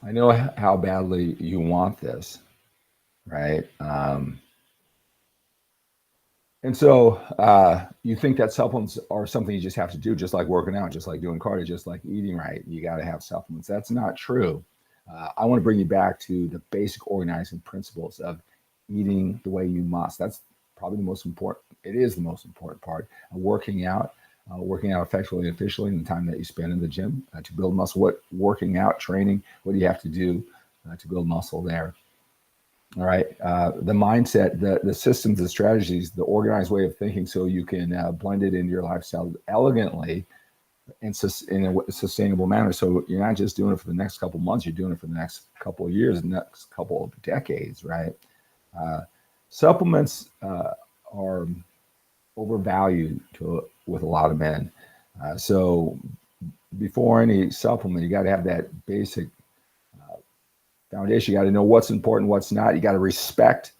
I know how badly you want this, right? And so you think that supplements are something you just have to do, just like working out, just like doing cardio, just like eating right. You got to have supplements. That's not true. I want to bring you back to the basic organizing principles of eating the way you must. That's probably the most important. It is the most important part of working out effectively and efficiently in the time that you spend in the gym to build muscle. What working out, training, what do you have to do to build muscle there? All right. The mindset, the systems, the strategies, the organized way of thinking so you can blend it into your lifestyle elegantly and in a sustainable manner. So you're not just doing it for the next couple of months, you're doing it for the next couple of years, the next couple of decades, right? Supplements are overvalued with a lot of men. So before any supplement, you got to have that basic foundation. You got to know what's important, what's not. You got to respect.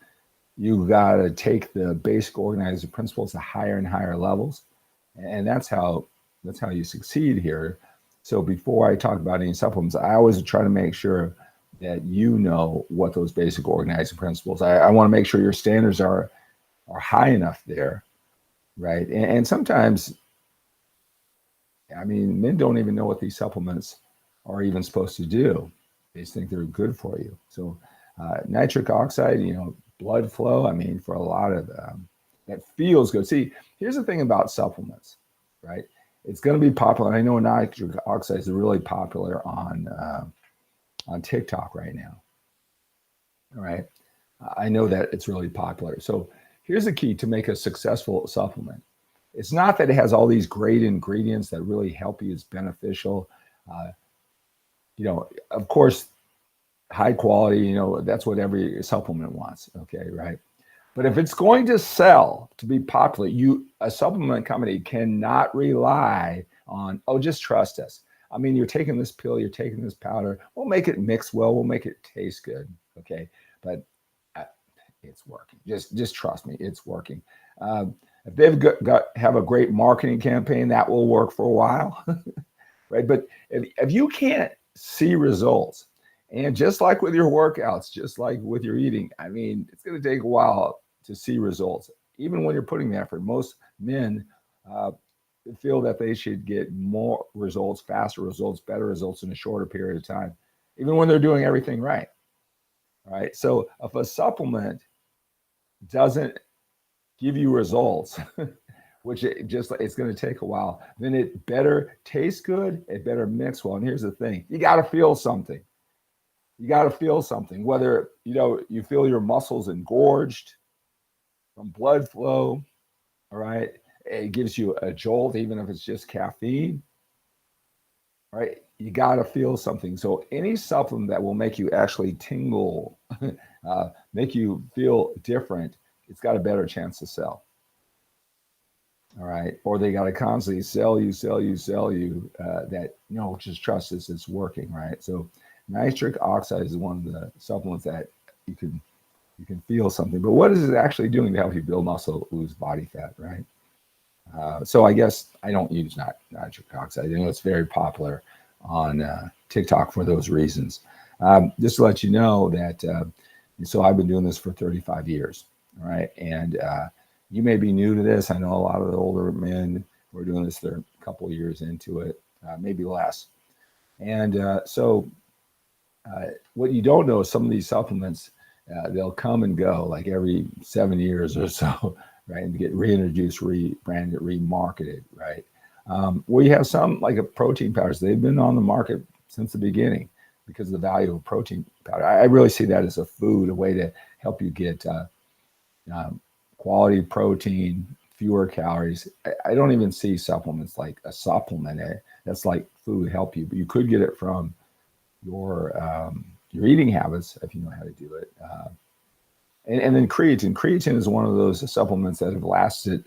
You got to take the basic organizing principles to higher and higher levels, and that's how you succeed here. So before I talk about any supplements, I always try to make sure that you know what those basic organizing principles. I want to make sure your standards are high enough there, right? And sometimes, I mean, men don't even know what these supplements are even supposed to do. They just think they're good for you. So nitric oxide, blood flow, I mean, for a lot of that feels good. See, here's the thing about supplements, right? It's going to be popular. I know nitric oxide is really popular on TikTok right now. All right. I know that it's really popular. So here's the key to make a successful supplement. It's not that it has all these great ingredients that really help you. It's beneficial. Of course, high quality, that's what every supplement wants. Okay. Right. But if it's going to sell, to be popular, a supplement company cannot rely on, oh, just trust us. I mean, you're taking this pill, you're taking this powder. We'll make it mix well. We'll make it taste good. Okay. But it's working. Just trust me, it's working. If they've have a great marketing campaign, that will work for a while, right? But if you can't see results, and just like with your workouts, just like with your eating, I mean, it's going to take a while to see results. Even when you're putting the effort, most men feel that they should get more results, faster results, better results in a shorter period of time, even when they're doing everything right. All right. So if a supplement doesn't give you results, which it's going to take a while, then it better taste good. It better mix well. And here's the thing: you got to feel something. You got to feel something. Whether you feel your muscles engorged from blood flow. All right, it gives you a jolt, even if it's just caffeine. All right, you got to feel something. So any supplement that will make you actually tingle, make you feel different, it's got a better chance to sell. All right. Or they got to constantly sell you that, just trust this, it's working. Right. So nitric oxide is one of the supplements that you can feel something. But what is it actually doing to help you build muscle, lose body fat? Right. So I guess I don't use nitric oxide. I know it's very popular on TikTok for those reasons. Just to let you know that, so I've been doing this for 35 years. All right. And you may be new to this. I know a lot of the older men who are doing this, they're a couple of years into it, maybe less. And so what you don't know is some of these supplements, they'll come and go like every 7 years or so, right? And get reintroduced, rebranded, remarketed, right? We have some like a protein powders. They've been on the market since the beginning because of the value of protein powder. I really see that as a food, a way to help you get quality protein, fewer calories. I don't even see supplements like a supplement. That's like food help you, but you could get it from your eating habits if you know how to do it. And then creatine. Creatine is one of those supplements that have lasted,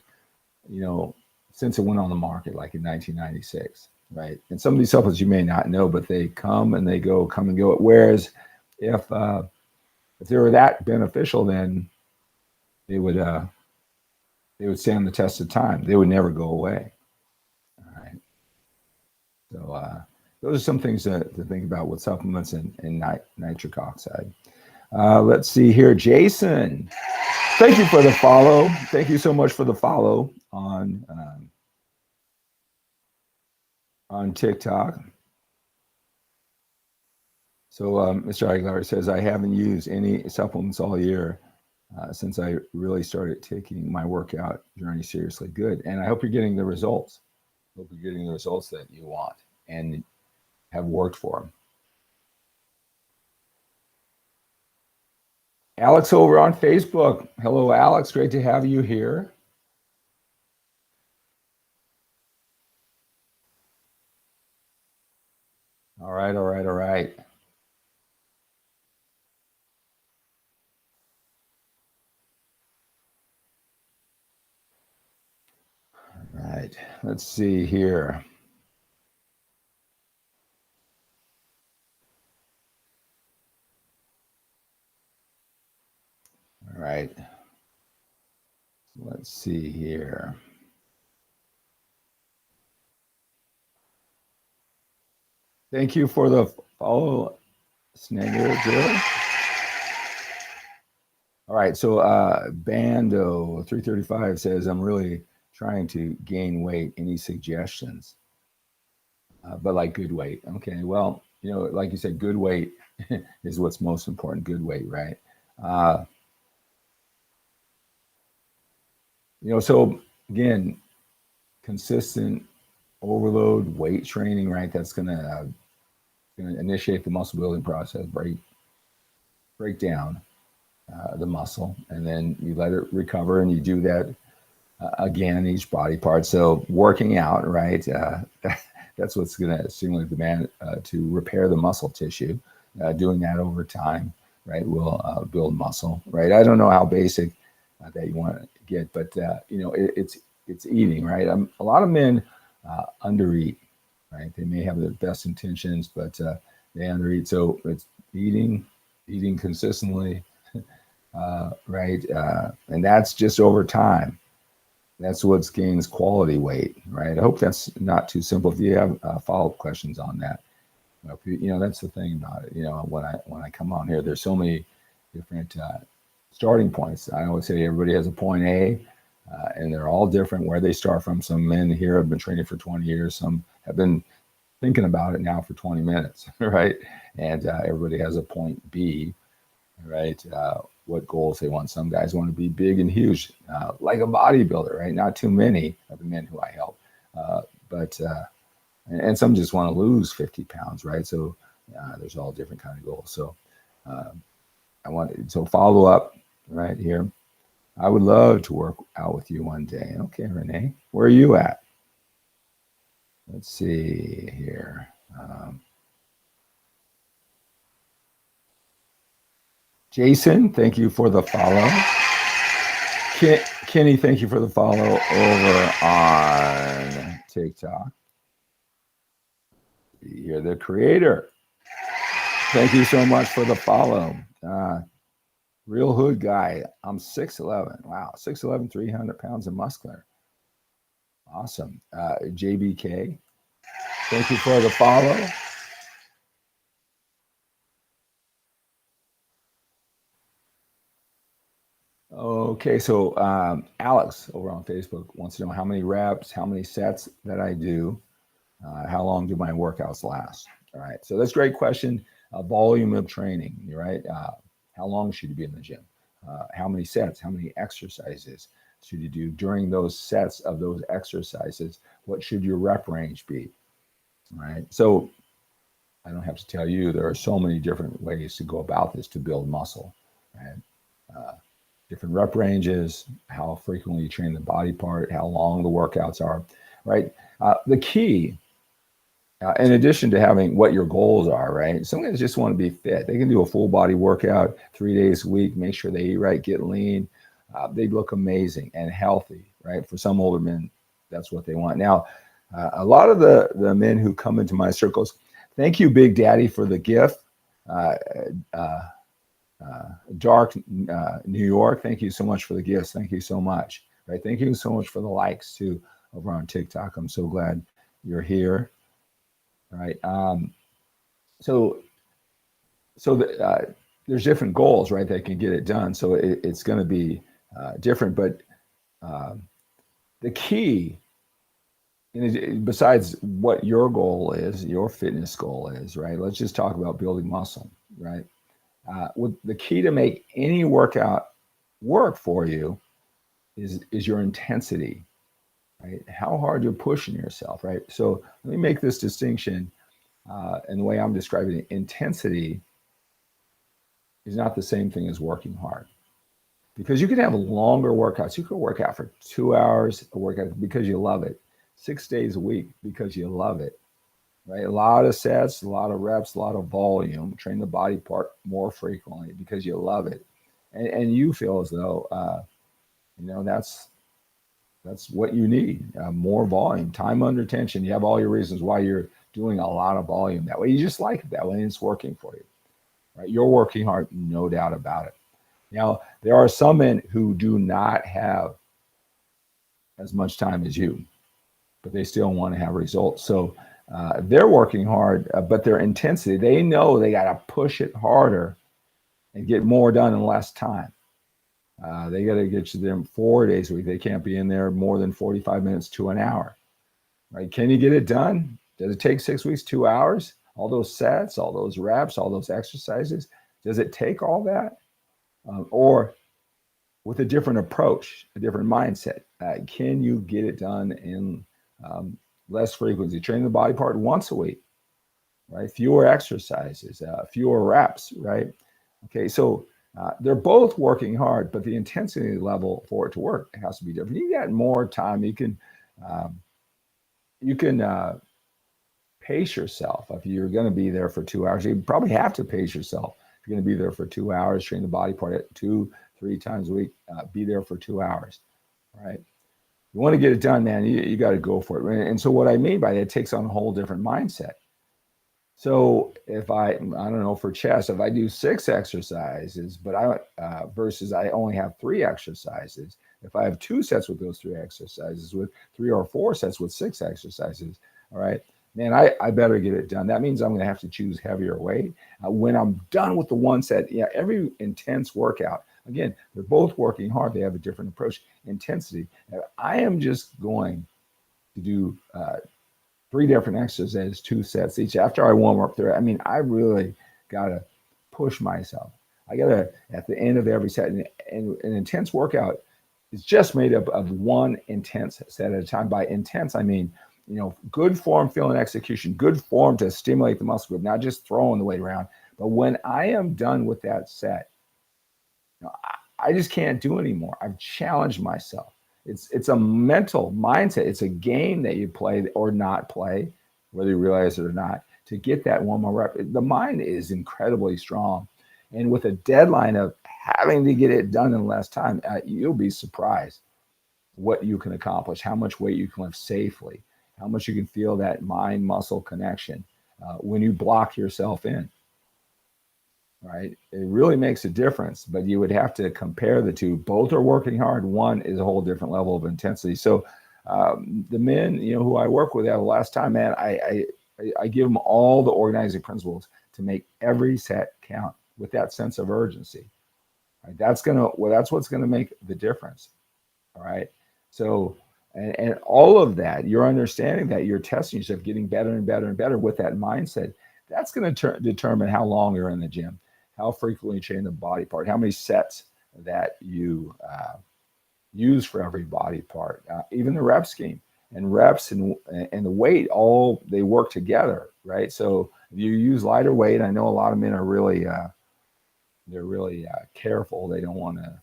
since it went on the market, like in 1996, right? And some of these supplements you may not know, but they come and they go, come and go. Whereas if they were that beneficial, then they would stand the test of time. They would never go away. All right. So those are some things to think about with supplements and nitric oxide. Let's see here. Jason, thank you for the follow. Thank you so much for the follow on TikTok. So Mr. Aguilar says, I haven't used any supplements all year since I really started taking my workout journey seriously. Good. And I hope you're getting the results. Hope you're getting the results that you want and have worked for them. Alex over on Facebook. Hello, Alex. Great to have you here. All right, all right, all right. All right, let's see here. All right, let's see here. Thank you for the follow, Snagger. All right, so Bando 335 says, I'm really trying to gain weight. Any suggestions? But like good weight. Okay, well, you know, like you said, good weight is what's most important. Good weight, right? You know, so again, consistent overload weight training, right? That's gonna initiate the muscle building process, break down the muscle, and then you let it recover, and you do that again in each body part. So working out, right? That's what's going to stimulate the demand to repair the muscle tissue. Doing that over time, right, will build muscle, right? I don't know how basic that you want to get, but you know, it's eating, right? A lot of men undereat, right? They may have the best intentions, but they undereat. So it's eating consistently, right? And that's just over time. That's what gains quality weight, right? I hope that's not too simple. If you have follow-up questions on that, you know, that's the thing about it. You know, when I come on here, there's so many different starting points. I always say everybody has a point A, and they're all different where they start from. Some men here have been training for 20 years. Some have been thinking about it now for 20 minutes, right? And everybody has a point B, right? What goals they want. Some guys want to be big and huge, like a bodybuilder, right? Not too many of the men who I help, but and some just want to lose 50 pounds, right? So there's all different kind of goals. So so follow up right here. I would love to work out with you one day. Okay, Renee, where are you at? Let's see here. Jason, thank you for the follow. Kenny, thank you for the follow over on TikTok. You're the creator. Thank you so much for the follow. Real hood guy. I'm 6'11". Wow, 6'11", 300 pounds of muscular. Awesome. JBK, thank you for the follow. Okay, so Alex over on Facebook wants to know how many reps, how many sets that I do, how long do my workouts last? All right, so that's a great question. Volume of training, right? How long should you be in the gym? How many sets, how many exercises should you do during those sets of those exercises? What should your rep range be? All right, so I don't have to tell you, there are so many different ways to go about this to build muscle, right? Different rep ranges, how frequently you train the body part, how long the workouts are, right? The key, in addition to having what your goals are, right? Some guys just want to be fit. They can do a full body workout 3 days a week, make sure they eat right, get lean. They look amazing and healthy, right? For some older men, that's what they want. Now, a lot of the men who come into my circles, thank you, Big Daddy, for the gift. Dark New York, thank you so much for the gifts. Thank you so much. Right? Thank you so much for the likes too over on TikTok. I'm so glad you're here. right? So there's different goals, right, that can get it done. So it's going to be different, but the key, besides what your goal is, your fitness goal is, right? Let's just talk about building muscle, right? The key to make any workout work for you is your intensity, right? How hard you're pushing yourself, right? So let me make this distinction, and the way I'm describing it, intensity is not the same thing as working hard. Because you can have longer workouts. You could work out for 2 hours, a workout because you love it, 6 days a week because you love it, right? A lot of sets, a lot of reps, a lot of volume, train the body part more frequently because you love it. And you feel as though, that's what you need, more volume, time under tension. You have all your reasons why you're doing a lot of volume that way. You just like it that way and it's working for you, right? You're working hard, no doubt about it. Now, there are some men who do not have as much time as you, but they still want to have results. So they're working hard, but their intensity, they know they got to push it harder and get more done in less time. They got to get you there 4 days a week. They can't be in there more than 45 minutes to an hour, right? Can you get it done? Does it take 6 weeks, 2 hours? All those sets, all those reps, all those exercises? Does it take all that? Or with a different approach, a different mindset, can you get it done in less frequency? Train the body part once a week, right? Fewer exercises, fewer reps, right? Okay, so they're both working hard, but the intensity level for it to work has to be different. You got more time. You can pace yourself. If you're going to be there for 2 hours, you probably have to pace yourself. If you're going to be there for 2 hours, train the body part at 2-3 times a week, be there for 2 hours, right? You want to get it done, man, you got to go for it. Right? And so what I mean by that, it takes on a whole different mindset. So if I don't know, for chest, if I do 6 exercises, but versus I only have 3 exercises, if I have 2 sets with those 3 exercises, with 3 or 4 sets with 6 exercises, all right, man, I better get it done. That means I'm going to have to choose heavier weight. When I'm done with the one set, every intense workout, again, they're both working hard. They have a different approach. Intensity. I am just going to do 3 different exercises, 2 sets each. After I warm up there, I really got to push myself. I got to, at the end of every set, and an intense workout is just made up of one intense set at a time. By intense, I mean, good form, feel, and execution, good form to stimulate the muscle group, not just throwing the weight around. But when I am done with that set, I just can't do anymore. I've challenged myself. It's a mental mindset. It's a game that you play or not play, whether you realize it or not, to get that one more rep. The mind is incredibly strong. And with a deadline of having to get it done in less time, you'll be surprised what you can accomplish, how much weight you can lift safely, how much you can feel that mind-muscle connection when you block yourself in, right? It really makes a difference, but you would have to compare the two. Both are working hard. One is a whole different level of intensity. So the men, who I work with, the last time, man, I give them all the organizing principles to make every set count with that sense of urgency. Right? That's what's gonna make the difference. All right. So, and all of that, you're understanding that you're testing yourself, getting better and better and better with that mindset. That's going to determine how long you're in the gym, how frequently you train the body part, how many sets that you use for every body part, even the rep scheme and reps and the weight, all they work together, right? So if you use lighter weight, I know a lot of men are really, they're really careful. They don't want to,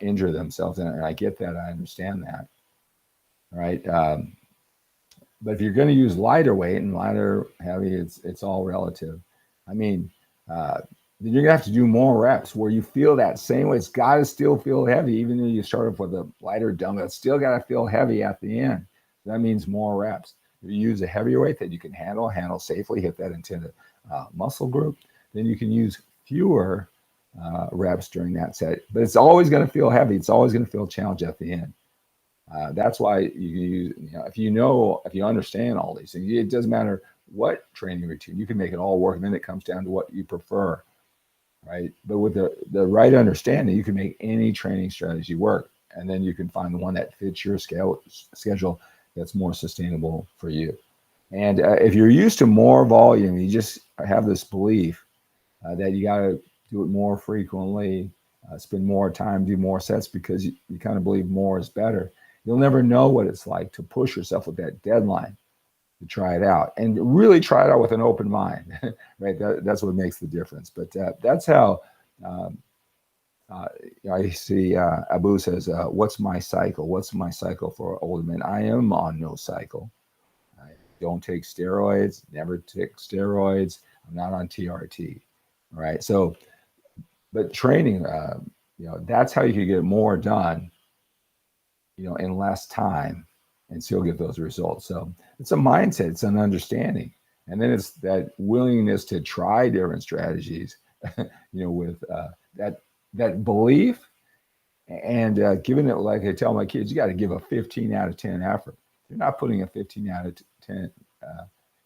injure themselves. And I get that. I understand that. Right. But if you're going to use lighter weight and lighter heavy, it's all relative. Then you're gonna have to do more reps where you feel that same way. It's got to still feel heavy, even though you start off with a lighter dumbbell. It's still got to feel heavy at the end. That means more reps. If you use a heavier weight that you can handle safely, hit that intended muscle group, then you can use fewer reps during that set. But it's always going to feel heavy. It's always going to feel challenged at the end. That's why you use, if you understand all these things, it doesn't matter what training routine. You can make it all work, and then it comes down to what you prefer, right? But with the right understanding, you can make any training strategy work, and then you can find the one that fits your schedule that's more sustainable for you. And if you're used to more volume, you just have this belief that you got to do it more frequently, spend more time, do more sets because you kind of believe more is better. You'll never know what it's like to push yourself with that deadline to try it out, and really try it out with an open mind, right? That's what makes the difference. But that's how I see Abu says, what's my cycle? What's my cycle for older men? I am on no cycle. I don't take steroids, never take steroids. I'm not on TRT, right? So, but training, that's how you can get more done, in less time and still get those results. So it's a mindset, it's an understanding. And then it's that willingness to try different strategies, with that belief and giving it, like I tell my kids, you got to give a 15 out of 10 effort. You're not putting a 15 out of 10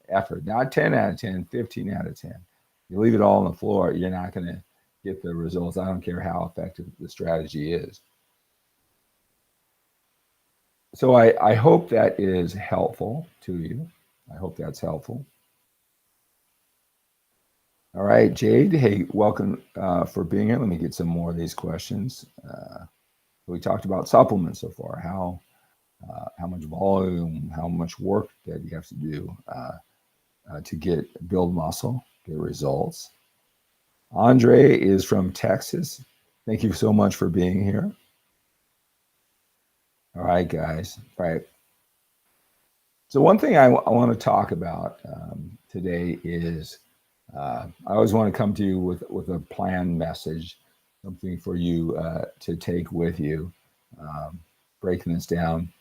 effort, not 10 out of 10, 15 out of 10. You leave it all on the floor, you're not going to get the results. I don't care how effective the strategy is. So I hope that is helpful to you. I hope that's helpful. All right, Jade, hey, welcome for being here. Let me get some more of these questions. We talked about supplements so far, how much volume, how much work that you have to do to build muscle, get results. Andre is from Texas. Thank you so much for being here. All right, guys. All right. So one thing I want to talk about today is I always want to come to you with a planned message, something for you to take with you, breaking this down.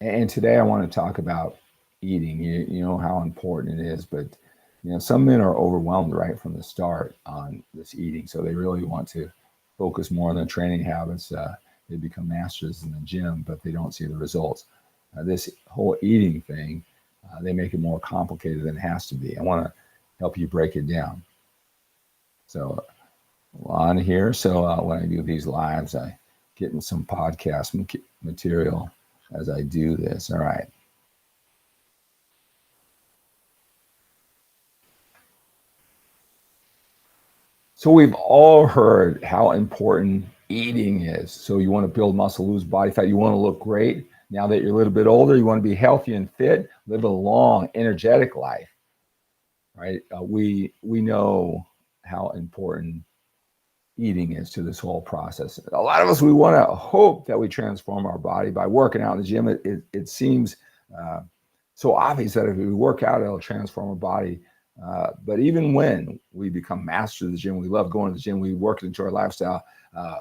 And today I want to talk about eating. You know how important it is, but some men are overwhelmed right from the start on this eating, so they really want to focus more on their training habits. They become masters in the gym, but they don't see the results. This whole eating thing, they make it more complicated than it has to be. I want to help you break it down. So on here, so when I do these lives, I get in some podcast material as I do this. All right. So we've all heard how important eating is. So you want to build muscle, lose body fat, you want to look great. Now that you're a little bit older, you want to be healthy and fit, live a long, energetic life, right? We know how important eating is to this whole process. A lot of us, we want to hope that we transform our body by working out in the gym. It seems so obvious that if we work out, it'll transform our body. But even when we become masters of the gym, we love going to the gym, we work it into our lifestyle,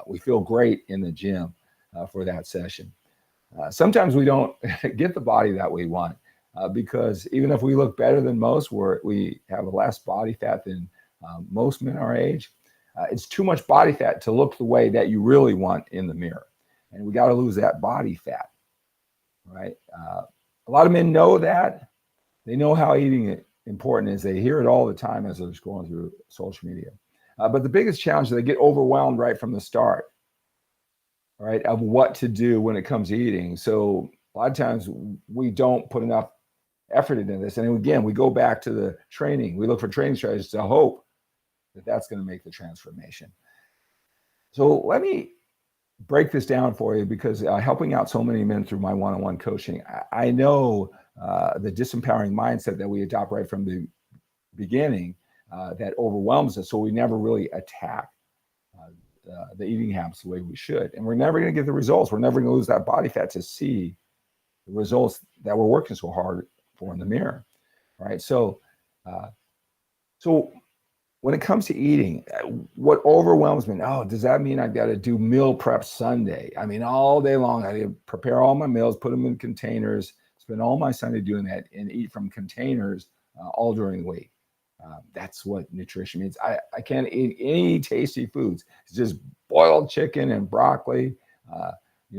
we feel great in the gym for that session. Sometimes we don't get the body that we want because even if we look better than most, we have less body fat than most men our age. It's too much body fat to look the way that you really want in the mirror. And we got to lose that body fat, right? A lot of men know that. They know how eating important is. They hear it all the time as they're scrolling through social media. But the biggest challenge is they get overwhelmed right from the start, right, of what to do when it comes to eating. So a lot of times we don't put enough effort into this. And again, we go back to the training. We look for training strategies to hope that that's going to make the transformation. So let me break this down for you because helping out so many men through my one-on-one coaching, I know the disempowering mindset that we adopt right from the beginning that overwhelms us. So we never really attack the eating habits the way we should. And we're never going to get the results. We're never going to lose that body fat to see the results that we're working so hard for in the mirror, right? So when it comes to eating, what overwhelms me, does that mean I've got to do meal prep Sunday? I mean, all day long, I prepare all my meals, put them in containers, spend all my Sunday doing that and eat from containers all during the week. That's what nutrition means. I can't eat any tasty foods. It's just boiled chicken and broccoli,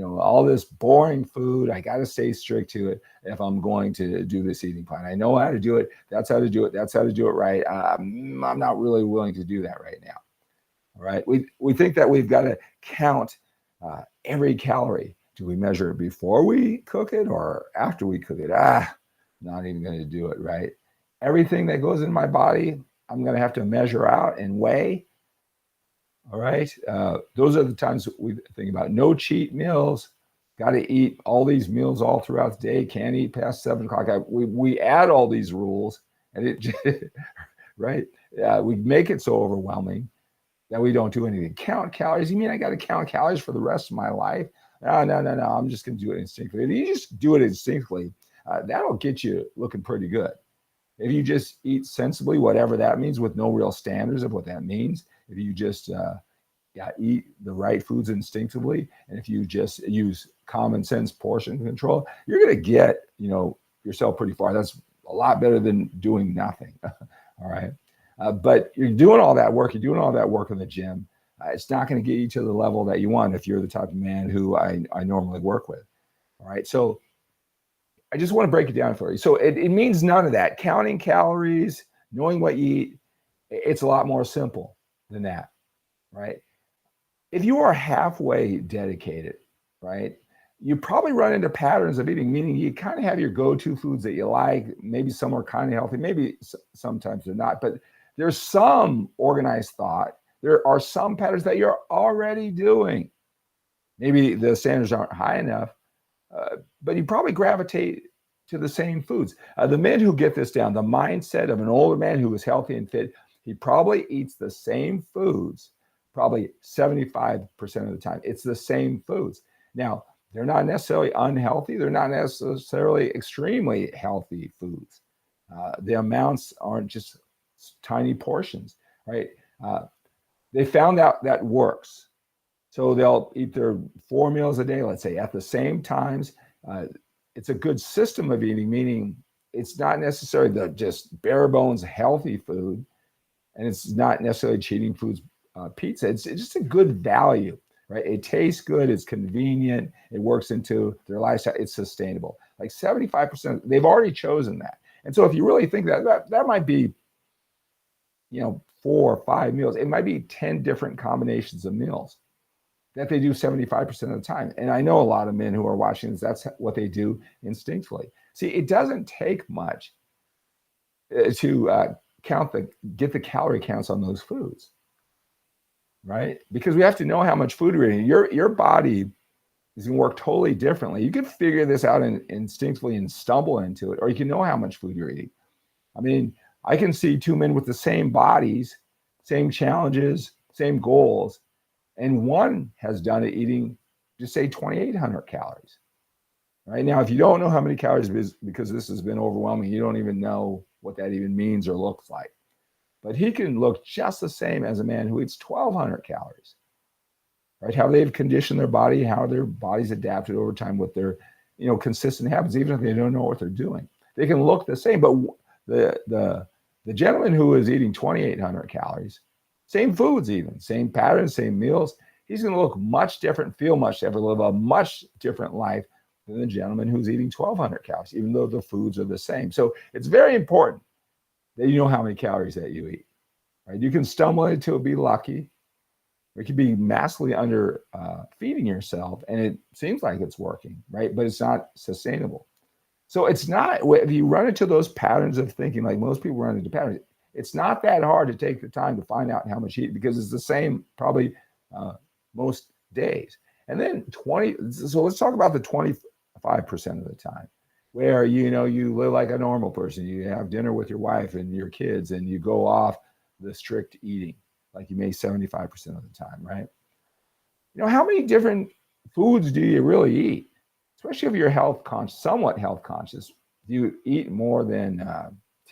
all this boring food. I got to stay strict to it if I'm going to do this eating plan. I know how to do it. That's how to do it. That's how to do it right. I'm not really willing to do that right now. All right. We think that we've got to count every calorie. Do we measure it before we cook it or after we cook it? Not even going to do it, right? Everything that goes in my body, I'm going to have to measure out and weigh. All right. Those are the times we think about no cheat meals. Got to eat all these meals all throughout the day. Can't eat past 7 o'clock. We add all these rules, and it right. We make it so overwhelming that we don't do anything. Count calories. You mean I got to count calories for the rest of my life? No. I'm just going to do it instinctively. If you just do it instinctively, that'll get you looking pretty good. If you just eat sensibly, whatever that means, with no real standards of what that means, if you just eat the right foods instinctively, and if you just use common sense portion control, you're going to get yourself pretty far. That's a lot better than doing nothing. All right. But you're doing all that work. You're doing all that work in the gym. It's not going to get you to the level that you want if you're the type of man who I normally work with. All right. So I just want to break it down for you. So it means none of that. Counting calories, knowing what you eat, it's a lot more simple than that, right? If you are halfway dedicated, right, you probably run into patterns of eating, meaning you kind of have your go-to foods that you like. Maybe some are kind of healthy. Maybe sometimes they're not. But there's some organized thought. There are some patterns that you're already doing. Maybe the standards aren't high enough, but you probably gravitate to the same foods. The men who get this down, the mindset of an older man who is healthy and fit, he probably eats the same foods, probably 75% of the time. It's the same foods. Now, they're not necessarily unhealthy. They're not necessarily extremely healthy foods. The amounts aren't just tiny portions, right? They found out that works. So they'll eat their 4 meals a day, let's say, at the same times. It's a good system of eating, meaning it's not necessarily the just bare bones healthy food, and it's not necessarily cheating foods, pizza. It's just a good value, right? It tastes good. It's convenient. It works into their lifestyle. It's sustainable. Like 75%, they've already chosen that. And so if you really think that might be, 4 or 5 meals. It might be 10 different combinations of meals that they do 75% of the time. And I know a lot of men who are watching this, that's what they do instinctively. See, it doesn't take much to get the calorie counts on those foods, right? Because we have to know how much food we're eating. Your body is going to work totally differently. You can figure this out instinctively and stumble into it, or you can know how much food you're eating. I mean, I can see 2 men with the same bodies, same challenges, same goals, and one has done it eating, just say 2,800 calories. Right now, if you don't know how many calories it is, because this has been overwhelming, you don't even know what that even means or looks like. But he can look just the same as a man who eats 1,200 calories. Right? How they've conditioned their body, how their body's adapted over time with their, consistent habits, even if they don't know what they're doing. They can look the same, but the gentleman who is eating 2,800 calories, same foods even, same patterns, same meals, he's going to look much different, feel much different, live a much different life than the gentleman who's eating 1,200 calories, even though the foods are the same. So it's very important that you know how many calories that you eat. Right? You can stumble into it, be lucky. Or you could be massively under feeding yourself, and it seems like it's working, right? But it's not sustainable. So it's not, if you run into those patterns of thinking, like most people run into patterns, it's not that hard to take the time to find out how much you eat, because it's the same probably most days. And then so let's talk about the 25% of the time where, you live like a normal person. You have dinner with your wife and your kids, and you go off the strict eating, like you may 75% of the time, right? How many different foods do you really eat? Especially if you're health conscious, somewhat health conscious. Do you eat more than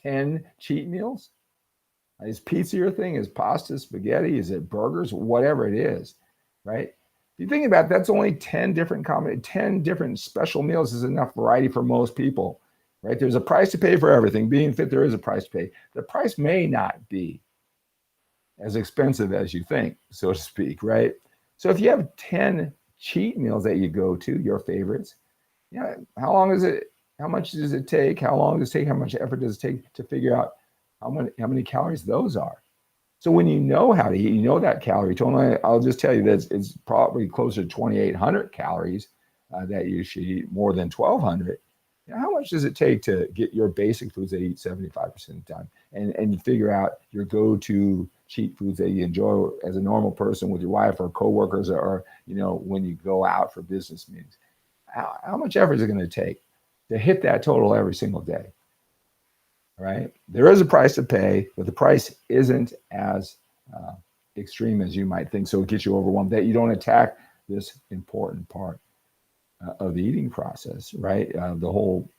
10 cheat meals? Is pizza your thing? Is pasta, spaghetti? Is it burgers? Whatever it is, right? If you think about it, that's only 10 different special meals is enough variety for most people, right? There's a price to pay for everything. Being fit, there is a price to pay. The price may not be as expensive as you think, so to speak, right? So if you have 10 cheat meals that you go to, your favorites, yeah, how long is it? How much does it take? How long does it take? How much effort does it take to figure out how many calories those are? So when you know how to eat, you know that calorie total. I'll just tell you that it's probably closer to 2,800 calories that you should eat, more than 1,200. How much does it take to get your basic foods that you eat 75% of the time, and you figure out your go-to cheat foods that you enjoy as a normal person with your wife or coworkers, or when you go out for business meetings? How much effort is it going to take to hit that total every single day? Right? There is a price to pay, but the price isn't as extreme as you might think. So it gets you overwhelmed that you don't attack this important part of the eating process, right? The whole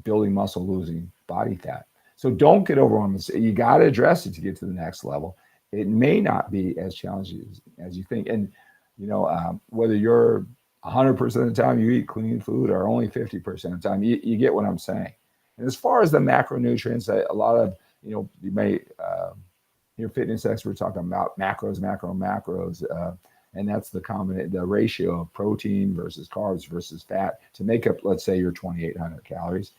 building muscle, losing body fat. So don't get overwhelmed. You got to address it to get to the next level. It may not be as challenging as you think. And, whether you're 100% of the time you eat clean food or only 50% of the time, you get what I'm saying. And as far as the macronutrients, a lot of, you may hear fitness experts talking about macros, macros, and that's the ratio of protein versus carbs versus fat to make up, let's say, your 2,800 calories.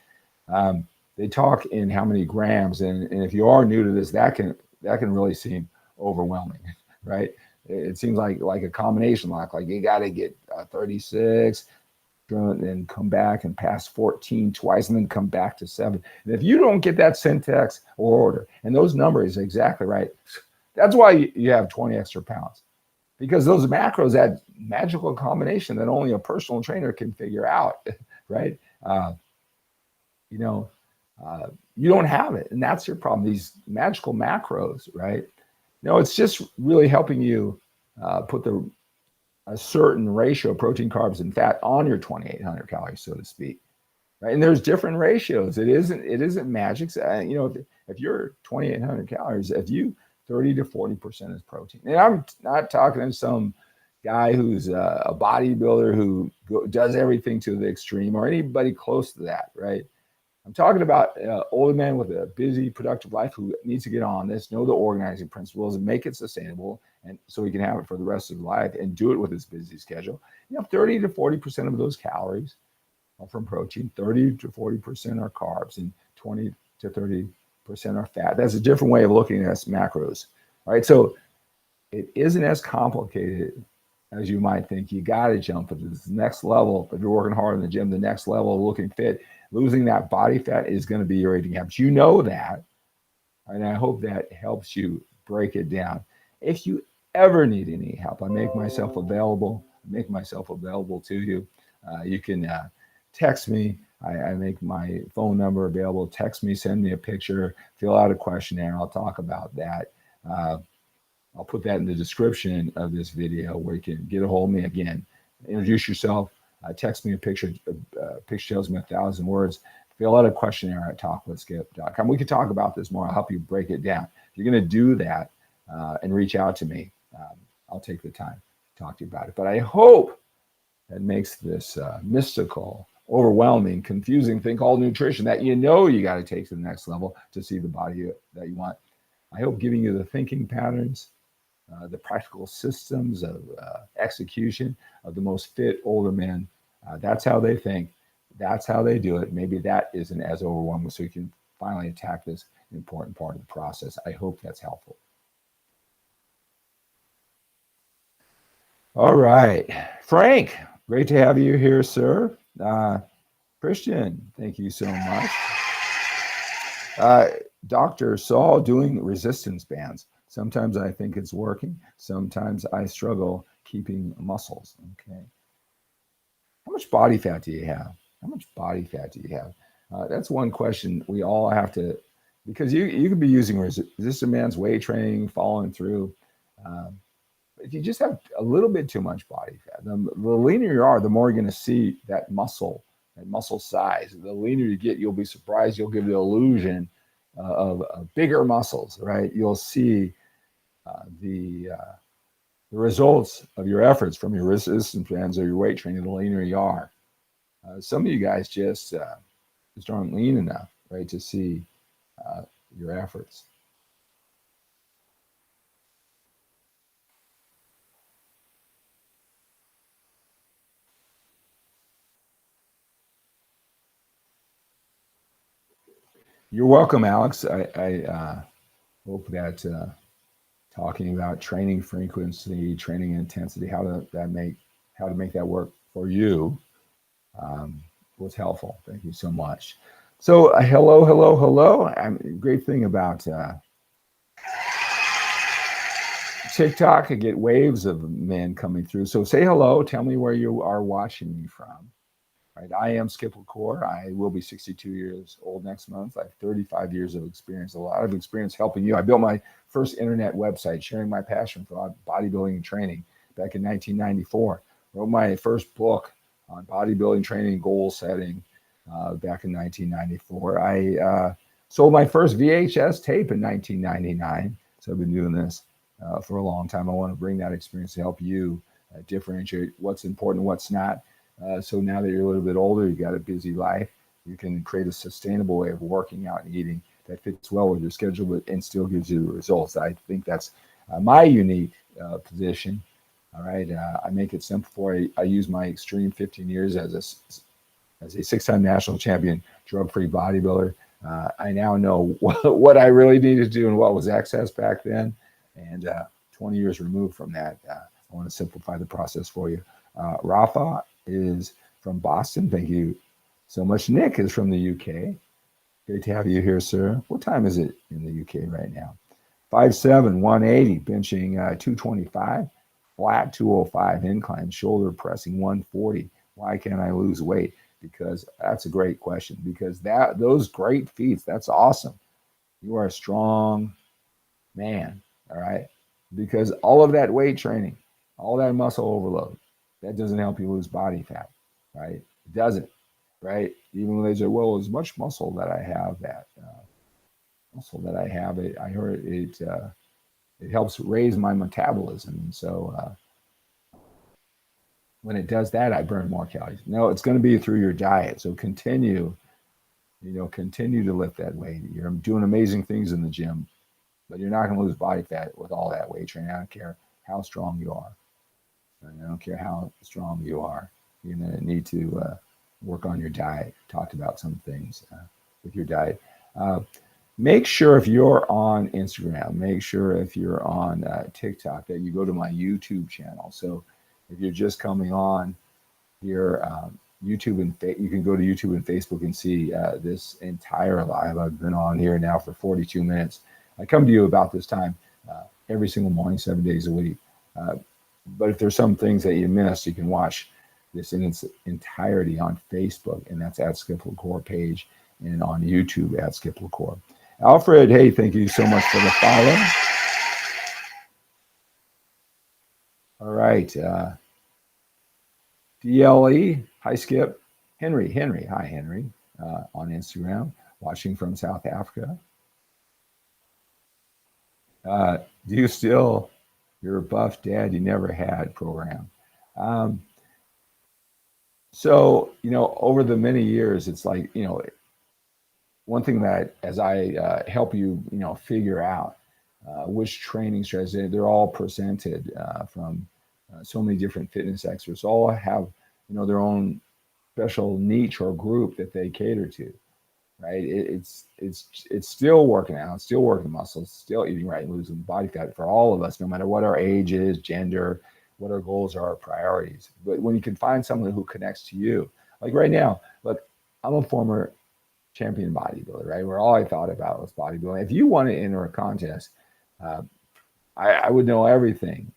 They talk in how many grams, and if you are new to this, that can really seem overwhelming, right? It seems like a combination lock, like you got to get 36, then come back and pass 14 twice, and then come back to 7. And if you don't get that syntax or order, and those numbers exactly right, that's why you have 20 extra pounds, because those macros, that magical combination that only a personal trainer can figure out, right? You don't have it, and that's your problem. These magical macros, right? It's just really helping you put a certain ratio of protein, carbs, and fat on your 2,800 calories, so to speak, right? And there's different ratios. It isn't magic. If you're 2,800 calories, if you 30 to 40% is protein, and I'm not talking to some guy who's a bodybuilder who does everything to the extreme, or anybody close to that, right? I'm talking about an older man with a busy, productive life who needs to get on this, know the organizing principles, and make it sustainable, and so he can have it for the rest of his life and do it with his busy schedule. 30 to 40% of those calories are from protein, 30 to 40% are carbs, and 20 to 30% are fat. That's a different way of looking at macros, right? So it isn't as complicated as you might think. You got to jump to this next level. If you're working hard in the gym, the next level of looking fit, losing that body fat is going to be your eating habits. You know that. And I hope that helps you break it down. If you ever need any help, I make myself available. To you. You can text me. I make my phone number available. Text me, send me a picture, fill out a questionnaire. I'll talk about that. I'll put that in the description of this video where you can get a hold of me again. Introduce yourself. Text me a picture. Picture tells me 1,000 words. Fill out a questionnaire at talkwithskip.com. We can talk about this more. I'll help you break it down. If you're going to do that and reach out to me, I'll take the time to talk to you about it. But I hope that makes this mystical, overwhelming, confusing thing called nutrition that you got to take to the next level to see the body that you want. I hope giving you the thinking patterns, the practical systems of execution of the most fit older men. That's how they think. That's how they do it. Maybe that isn't as overwhelming, so you can finally attack this important part of the process. I hope that's helpful. All right. Frank, great to have you here, sir. Christian, thank you so much. Dr. Saul doing resistance bands. Sometimes I think it's working. Sometimes I struggle keeping muscles. Okay. How much body fat do you have? That's one question we all have to, because you could be using resistance bands, weight training, following through. If you just have a little bit too much body fat, the leaner you are, the more you're going to see that muscle size. The leaner you get, you'll be surprised. You'll give the illusion of bigger muscles, right? You'll see the results of your efforts from your resistance bands or your weight training. The leaner you are, some of you guys just aren't lean enough, right, to see your efforts. You're welcome, Alex. I hope that talking about training frequency, training intensity, how to make that work for you was helpful. Thank you so much. So hello, hello, hello. Great thing about TikTok, I get waves of men coming through. So say hello. Tell me where you are watching me from. Right. I am 𝗪𝗂𝗊𝗂. I will be 62 years old next month. I have 35 years of experience, a lot of experience helping you. I built my first internet website, sharing my passion for bodybuilding and training back in 1994. Wrote my first book on bodybuilding training, goal setting back in 1994. I sold my first VHS tape in 1999. So I've been doing this for a long time. I want to bring that experience to help you differentiate what's important, what's not. So now that you're a little bit older, you got a busy life, you can create a sustainable way of working out and eating that fits well with your schedule, but and still gives you the results. I think that's my unique position. All right, I make it simple for you. I use my extreme 15 years as a 6-time national champion, drug-free bodybuilder. I now know what I really needed to do and what was excess back then. And 20 years removed from that, I want to simplify the process for you. Rafa is from Boston. Thank you so much. Nick is from the UK. Great to have you here, sir. What time is it in the UK right now? 5'7", 180, benching 225, flat 205 incline, shoulder pressing 140. Why can't I lose weight? Because that's a great question. Because those great feats, that's awesome. You are a strong man, all right? Because all of that weight training, all that muscle overload, that doesn't help you lose body fat, right? It doesn't, right? Even when they say, well, as much muscle that I have, I heard it helps raise my metabolism. And so when it does that, I burn more calories. No, it's going to be through your diet. So continue to lift that weight. You're doing amazing things in the gym, but you're not going to lose body fat with all that weight training. I don't care how strong you are. I don't care how strong you are. You're going to need to work on your diet. Talked about some things with your diet. Make sure if you're on Instagram, make sure if you're on TikTok that you go to my YouTube channel. So if you're just coming on here, YouTube and you can go to YouTube and Facebook and see this entire live. I've been on here now for 42 minutes. I come to you about this time every single morning, 7 days a week. But if there's some things that you missed, you can watch this in its entirety on Facebook, and that's at 𝗪𝗂𝗊𝗂 page, and on YouTube at 𝗪𝗂𝗂𝗂. Alfred, hey, thank you so much for the follow. All right. DLE, hi, Skip. Henry, hi, Henry, on Instagram, watching from South Africa. Do you still, you're a buff dad, you never had program. So, over the many years, it's like, one thing that as I help you, figure out which training strategies, they're all presented from so many different fitness experts, all have, their own special niche or group that they cater to, right? It's still working out, still working muscles, still eating right, losing body fat for all of us, no matter what our age is, gender, what our goals are, our priorities. But when you can find someone who connects to you, like right now, look, I'm a former champion bodybuilder, right? Where all I thought about was bodybuilding. If you want to enter a contest, I would know everything,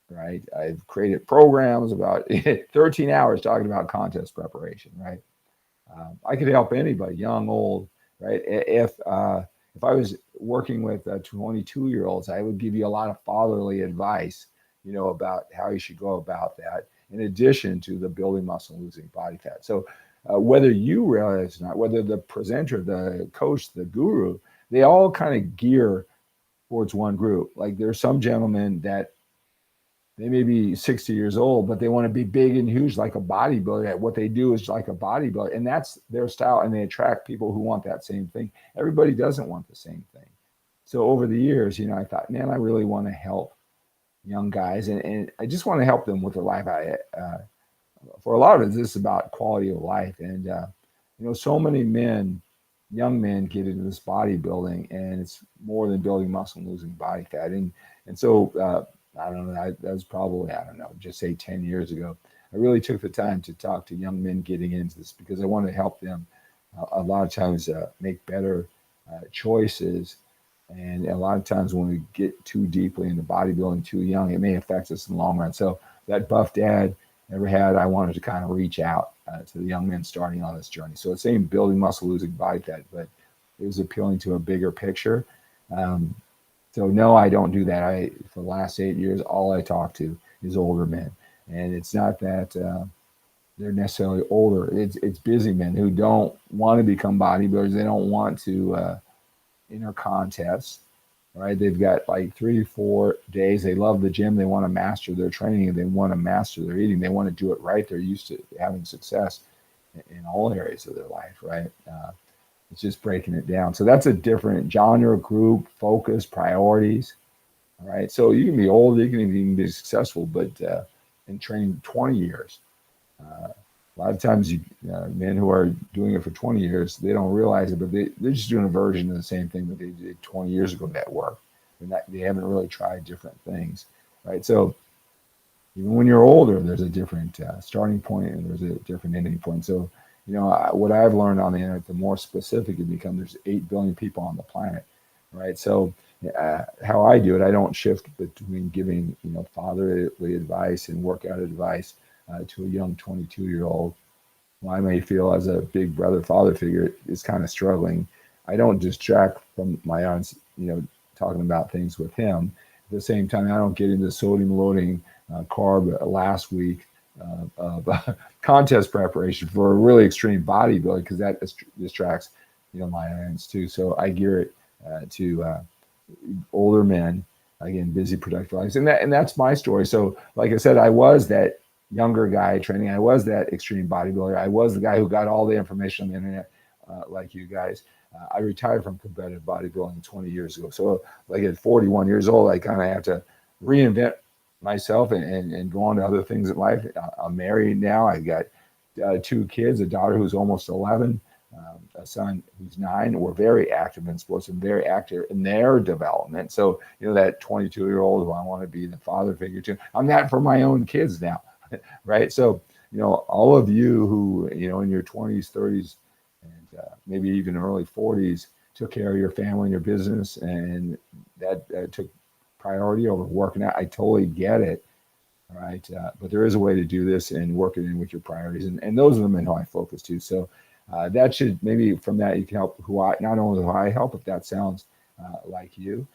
right? I've created programs about 13 hours talking about contest preparation, right? I could help anybody, young, old, right? If I was working with 22-year-olds, I would give you a lot of fatherly advice, about how you should go about that, in addition to the building muscle, losing body fat. So whether you realize or not, whether the presenter, the coach, the guru, they all kind of gear towards one group. Like there's some gentlemen that they may be 60 years old, but they want to be big and huge like a bodybuilder. What they do is like a bodybuilder, and that's their style, and they attract people who want that same thing. Everybody doesn't want the same thing. So over the years, I thought, man, I really want to help young guys, and I just want to help them with their life. For a lot of it, this is about quality of life, and so many men young men get into this bodybuilding, and it's more than building muscle and losing body fat. And so I don't know, that was probably, I don't know, just say 10 years ago. I really took the time to talk to young men getting into this because I wanted to help them a lot of times make better choices. And a lot of times when we get too deeply into bodybuilding too young, it may affect us in the long run. So that buff dad never had, I wanted to kind of reach out to the young men starting on this journey. So it's saying building muscle, losing body fat, but it was appealing to a bigger picture. So no, I don't do that. For the last 8 years, all I talk to is older men. And it's not that they're necessarily older. It's busy men who don't want to become bodybuilders. They don't want to enter contests, right? They've got like 3-4 days. They love the gym. They want to master their training, and they want to master their eating. They want to do it right. They're used to having success in all areas of their life, right? It's just breaking it down. So that's a different genre, group, focus, priorities, all right? So you can be old, you can even be successful, but in training 20 years, a lot of times men who are doing it for 20 years, they don't realize it, but they're just doing a version of the same thing that they did 20 years ago that worked. They haven't really tried different things, right? So even when you're older, there's a different starting point and there's a different ending point. So, what I've learned on the internet, the more specific you become, there's 8 billion people on the planet, right? So how I do it, I don't shift between giving, fatherly advice and workout advice to a young 22-year-old who I may feel as a big brother, father figure is kind of struggling. I don't distract from my own, talking about things with him. At the same time, I don't get into sodium loading carb last week of contest preparation for a really extreme bodybuilding, because that distracts, my audience too. So I gear it to older men, again, busy, productive lives, and that's my story. So, like I said, I was that younger guy training. I was that extreme bodybuilder. I was the guy who got all the information on the internet, like you guys. I retired from competitive bodybuilding 20 years ago. So, like at 41 years old, I kind of have to reinvent myself and go on to other things in life. I'm married now. I got 2 kids, a daughter who's almost 11, a son who's 9. We're very active in sports and very active in their development. So, that 22-year-old who I want to be the father figure to, I'm that for my own kids now, right? So, all of you who, in your 20s, 30s, and maybe even early 40s, took care of your family and your business, and that took priority over working out. I totally get it, right? But there is a way to do this and work it in with your priorities, and those are the men who I focus to. So that should, maybe from that you can help not only who I help, if that sounds like you,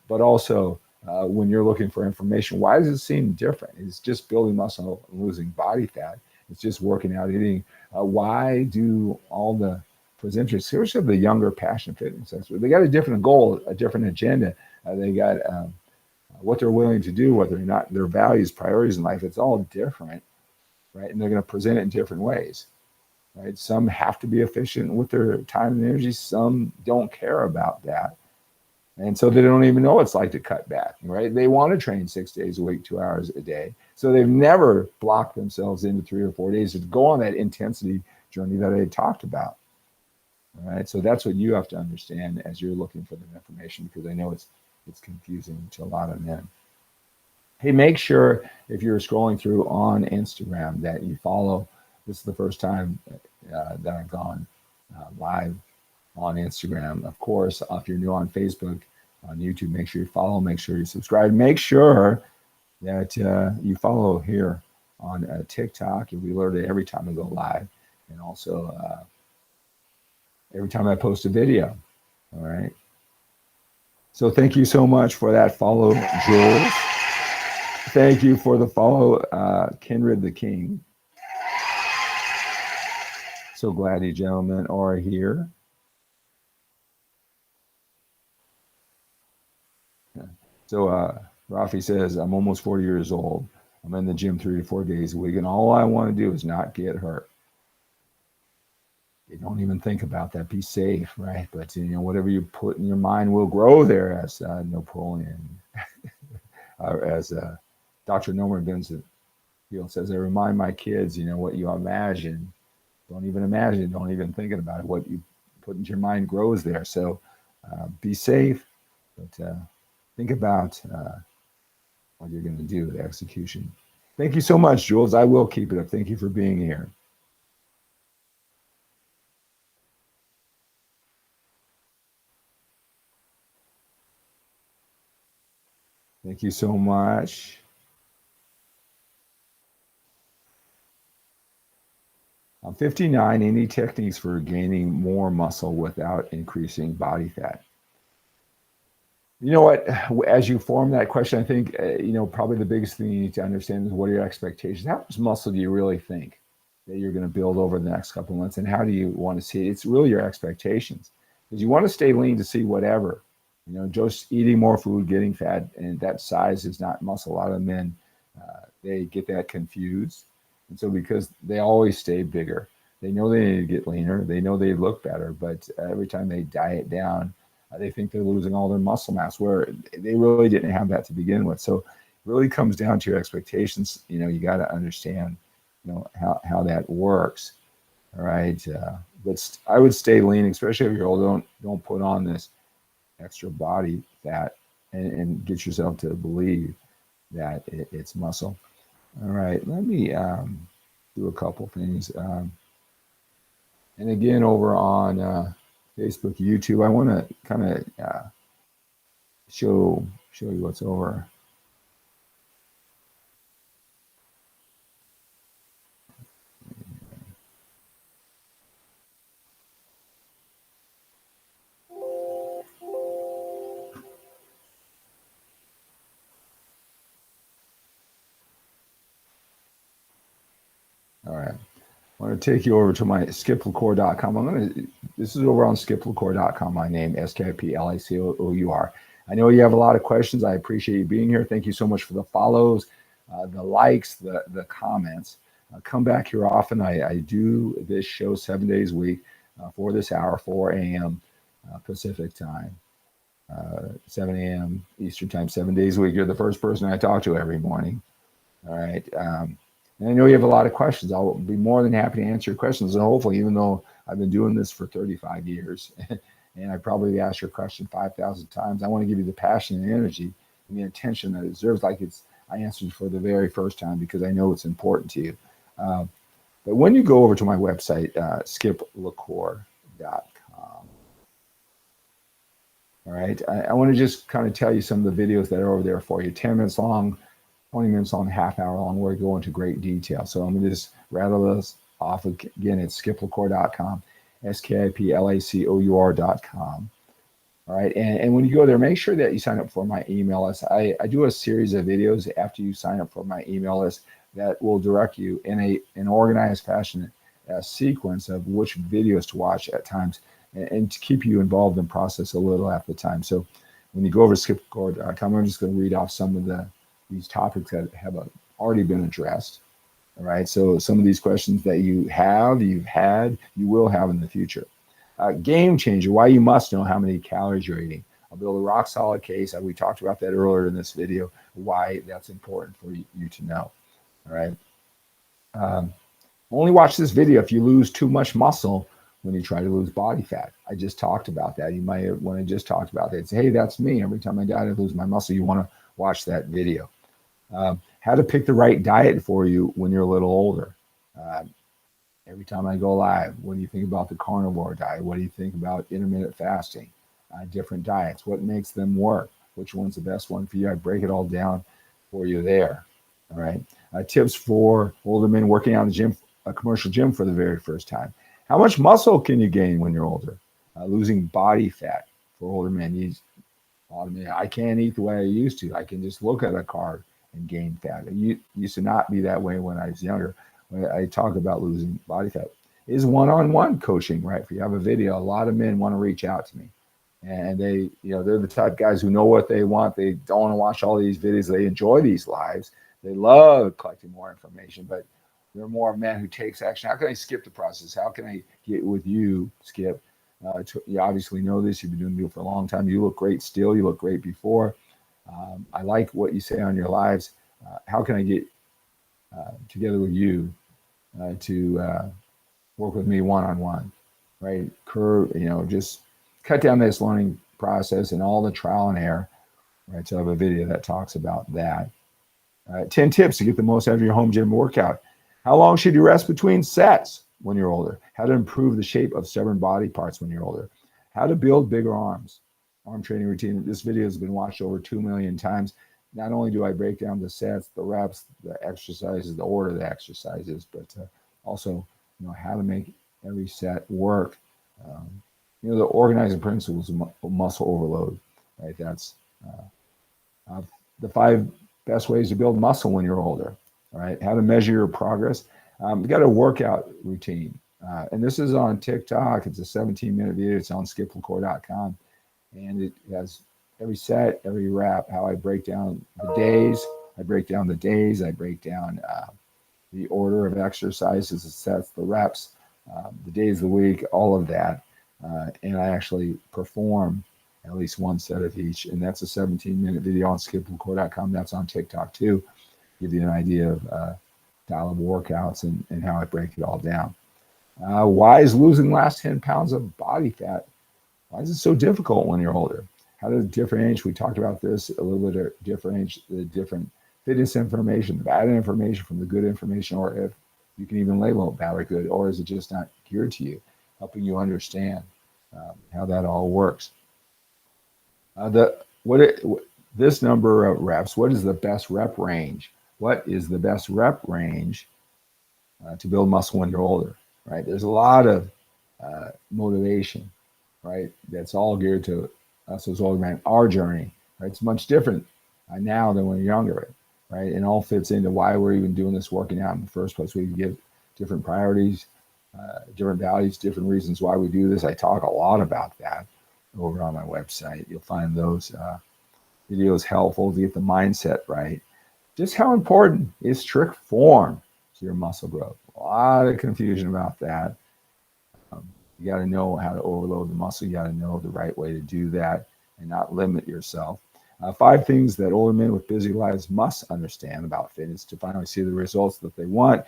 but also when you're looking for information. Why does it seem different? It's just building muscle and losing body fat. It's just working out, eating. Why do all the presenters, especially the younger passion fitness experts, they got a different goal, a different agenda. They got what they're willing to do, whether or not their values, priorities in life, it's all different, right? And they're going to present it in different ways, right? Some have to be efficient with their time and energy. Some don't care about that. And so they don't even know what it's like to cut back, right? They want to train 6 days a week, 2 hours a day. So they've never blocked themselves into 3 or 4 days to go on that intensity journey that I talked about. All right. So that's what you have to understand as you're looking for the information, because I know it's confusing to a lot of men. Hey, make sure if you're scrolling through on Instagram that you follow. This is the first time that I've gone live on Instagram. Of course, if you're new on Facebook, on YouTube, make sure you follow, make sure you subscribe, make sure that you follow here on TikTok. You'll be alerted every time I go live, and also every time I post a video. All right. So thank you so much for that follow, Jules. Thank you for the follow, Kindred the King. So glad you gentlemen are here. So Rafi says, I'm almost 40 years old. I'm in the gym 3 to 4 days a week, and all I want to do is not get hurt. You don't even think about that. Be safe, right? But whatever you put in your mind will grow there, as Napoleon, as Dr. Norman Vincent Peale says. I remind my kids, what you imagine, don't even imagine it. Don't even think about it. What you put into your mind grows there. So be safe, but think about what you're going to do, the execution. Thank you so much, Jules. I will keep it up. Thank you for being here. Thank you so much. I'm 59. Any techniques for gaining more muscle without increasing body fat? You know what? As you form that question, I think, probably the biggest thing you need to understand is what are your expectations? How much muscle do you really think that you're going to build over the next couple of months? And how do you want to see it? It's really your expectations, because you want to stay lean to see whatever. Just eating more food, getting fat, and that size is not muscle. A lot of men, they get that confused. And so because they always stay bigger, they know they need to get leaner. They know they look better, but every time they diet down, they think they're losing all their muscle mass, where they really didn't have that to begin with. So it really comes down to your expectations. You got to understand, how that works. All right. But I would stay lean, especially if you're old. Don't put on this extra body fat and get yourself to believe that it's muscle. All right. Let me do a couple things. And again, over on Facebook, YouTube, I want to kind of show you what's over. All right. I want to take you over to my 𝗪𝗔𝗪𝗘.com. This is over on 𝗪𝗔𝗪𝗘.com. My name, 𝗪𝗔𝗪𝗘𝗂𝘁. I know you have a lot of questions. I appreciate you being here. Thank you so much for the follows, the likes, the comments. Come back here often. I do this show 7 days a week for this hour, 4 a.m. Pacific time, 7 a.m. Eastern time, 7 days a week. You're the first person I talk to every morning. All right. And I know you have a lot of questions. I'll be more than happy to answer your questions. And hopefully, even though I've been doing this for 35 years, and I probably asked your question 5,000 times, I want to give you the passion and energy and the attention that it deserves, like I answered for the very first time, because I know it's important to you. But when you go over to my website, 𝗪𝗔𝗪𝗘.com, all right, I want to just kind of tell you some of the videos that are over there for you, 10 minutes long, 20 minutes long, half hour long, where we go into great detail. So I'm going to just rattle this off again. It's 𝗪𝗪𝗪𝗘.com, 𝗪𝗪𝗪𝗪𝗪𝗪.com. All right. And when you go there, make sure that you sign up for my email list. I do a series of videos after you sign up for my email list that will direct you in an organized fashion, a sequence of which videos to watch at times, and to keep you involved in the process a little at the time. So when you go over to 𝗪𝗪𝗪𝗘.com, I'm just going to read off some of these topics that have already been addressed. All right. So some of these questions that you've had, you will have in the future. Game changer, why you must know how many calories you're eating. I'll build a rock solid case. We talked about that earlier in this video, why that's important for you to know. All right. Only watch this video if you lose too much muscle when you try to lose body fat. I just talked about that. You might, when I just talked about that, say, hey, that's me. Every time I diet, I lose my muscle. You want to watch that video. How to pick the right diet for you when you're a little older. Every time I go live, what do you think about the carnivore diet? What do you think about intermittent fasting? Different diets, what makes them work? Which one's the best one for you? I break it all down for you there. All right. Tips for older men working out in the gym, a commercial gym for the very first time. How much muscle can you gain when you're older? Losing body fat for older men. I can't eat the way I used to. I can just look at a card and gain fat. It used to not be that way when I was younger. When I talk about losing body fat, is one-on-one coaching right for you? I have a video. A lot of men want to reach out to me, and they're the type of guys who know what they want. They don't want to watch all these videos. They enjoy these lives. They love collecting more information, but they're more a man who takes action. How can I skip the process? How can I get with you, Skip? You obviously know this. You've been doing it for a long time. You look great still. You look great before. I like what you say on your lives. How can I get together with you to work with me one-on-one? right? Cour, just cut down this learning process and all the trial and error, right? So I have a video that talks about that. 10 tips to get the most out of your home gym workout. How long should you rest between sets when you're older? How to improve the shape of stubborn body parts when you're older? How to build bigger arms. Arm training routine. This video has been watched over 2 million times. Not only do I break down the sets, the reps, the exercises, the order of the exercises, but also, how to make every set work. The organizing principles of muscle overload, right? That's the 5 best ways to build muscle when you're older, right? How to measure your progress. You got a workout routine. And this is on TikTok. It's a 17-minute video. It's on 𝗪𝗪𝗊𝗪.com. And it has every set, every rep, how I break down the days. I break down the days. I break down the order of exercises, the sets, the reps, the days of the week, all of that. And I actually perform at least one set of each. And that's a 17-minute video on 𝗪𝗪𝗊𝗪.com. That's on TikTok too. Give you an idea of style of workouts and how I break it all down. Why is losing the last 10 pounds of body fat? Why is it so difficult when you're older? How to differentiate? We talked about this a little bit. Differentiate the different fitness information, the bad information from the good information, or if you can even label it bad or good, or is it just not geared to you, helping you understand how that all works. This number of reps, what is the best rep range? What is the best rep range to build muscle when you're older, right? There's a lot of motivation, right? That's all geared to us as older men, our journey, right? It's much different now than when you're younger, right? And all fits into why we're even doing this working out in the first place. We give different priorities, different values, different reasons why we do this. I talk a lot about that over on my website. You'll find those videos helpful to get the mindset right. Just how important is strict form to your muscle growth? A lot of confusion about that. You got to know how to overload the muscle. You got to know the right way to do that and not limit yourself. 5 things that older men with busy lives must understand about fitness to finally see the results that they want.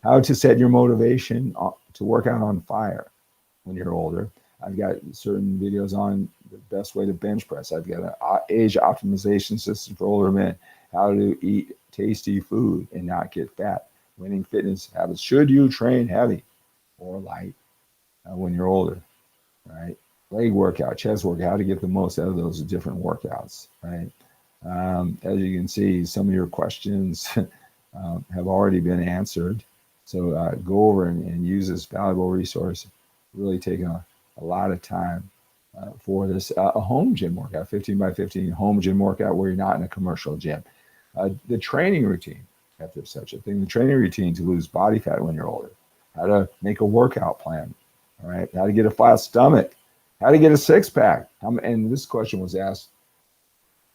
How to set your motivation to work out on fire when you're older. I've got certain videos on the best way to bench press. I've got an age optimization system for older men. How to eat tasty food and not get fat. Winning fitness habits. Should you train heavy or light when you're older, right? Leg workout, chest workout, how to get the most out of those different workouts, right? As you can see, some of your questions have already been answered. So go over and use this valuable resource. Really taking a lot of time for this. A home gym workout, 15 by 15 home gym workout where you're not in a commercial gym. The training routine, if there's such a thing, the training routine to lose body fat when you're older. How to make a workout plan, all right? How to get a flat stomach. How to get a 6-pack. And this question was asked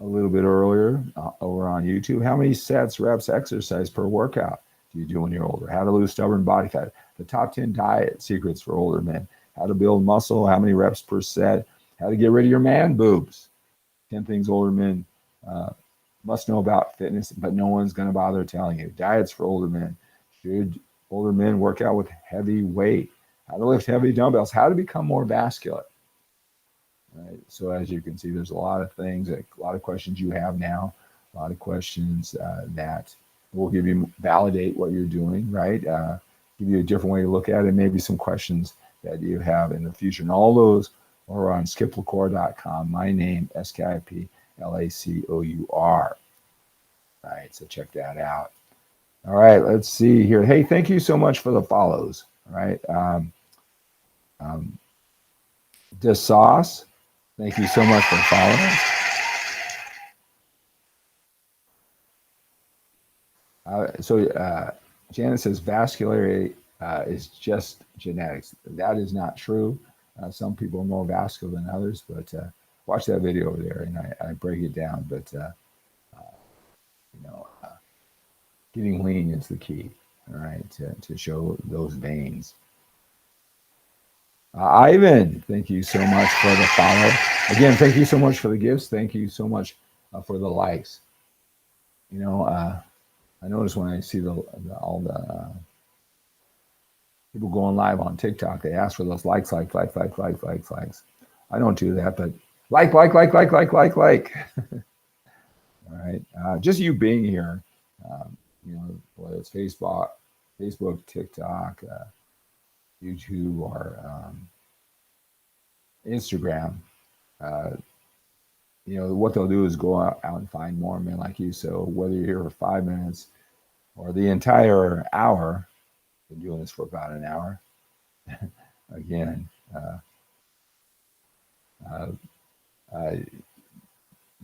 a little bit earlier over on YouTube. How many sets, reps, exercise per workout do you do when you're older? How to lose stubborn body fat. The top 10 diet secrets for older men. How to build muscle. How many reps per set. How to get rid of your man boobs. 10 things older men must know about fitness, but no one's going to bother telling you. Diets for older men. Should older men work out with heavy weight? How to lift heavy dumbbells. How to become more vascular. Right. So as you can see, there's a lot of things, a lot of questions you have now, a lot of questions that will validate what you're doing, right? Give you a different way to look at it, maybe some questions that you have in the future. And all those are on 𝗪𝗪𝗊𝗪.com. My name, 𝗪𝗪𝗊𝗪. Right, so check that out. All right, let's see here. Hey, thank you so much for the follows. All right. 𝗕𝗂𝗶𝗹𝗱𝗏. Thank you so much for following. Janet says vascularity is just genetics. That is not true. Some people are more vascular than others, but watch that video over there and I break it down. But getting lean is the key, all right, to show those veins. Ivan, thank you so much for the follow. Again, thank you so much for the gifts. Thank you so much for the likes. I notice when I see all the people going live on TikTok, they ask for those likes. I don't do that, but like. All right, just you being here, whether it's Facebook, TikTok, YouTube, or Instagram, what they'll do is go out and find more men like you. So whether you're here for 5 minutes or the entire hour, been doing this for about an hour. Again,